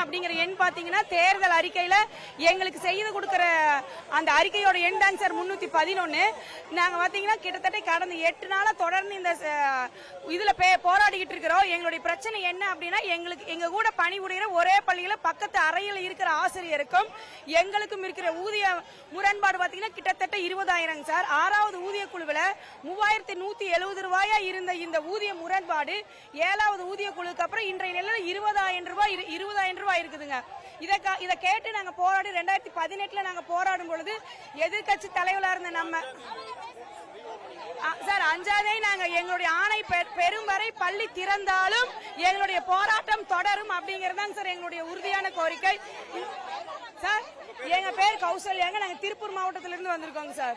அப்படிங்கிற எண் பாத்தீங்கன்னா தேர்தல் அறிக்கையில எங்களுக்கு செய்து கொடுக்கிற அந்த அறிக்கையோட எண் தான் சார் 311. நாங்க பாத்தீங்கன்னா கிட்டத்தட்ட கடந்த 8 நாளா தொடர்ந்து இந்த இதுல போராடிக்கிட்டு இருக்கிறோம். எங்களுடைய பிரச்சனை என்ன அப்படின்னா, எங்க கூட பணிபுரிகிற ஒரே பள்ளியில பக்கத்து அறையில் இருக்கிற ஆசிரியருக்கும் எங்களுக்கும் இருக்கிற ஊதிய முரண்பாடு பாத்தீங்கன்னா கிட்டத்தட்ட 20,000 சார். 6வது ஊதிய குழுவில் 3,170 ரூபாயா இருந்த இந்த ஊதிய முரண்பாடு 7வது ஊதிய குழுக்கு அப்புறம் இன்றைய நிலையில 20,000 ரூபாய் இருக்குதுங்க. இத கேட்டு நாங்க போராடி 2018 நாங்க போராடும் பொழுது எதிர்கட்சி தலைவரா இருந்த நம்ம சார் 5ஆவதே நாங்க எங்களுடைய ஆணை பெறும் வரை பள்ளி திறந்தாலும் எங்களுடைய போராட்டம் தொடரும் அப்படிங்கறதுதான் சார் எங்களுடைய உறுதியான கோரிக்கை. சார் எங்க பேர் கௌசல்யாங்க, நாங்க திருப்பூர் மாவட்டத்திலிருந்து வந்திருக்கோங்க சார்.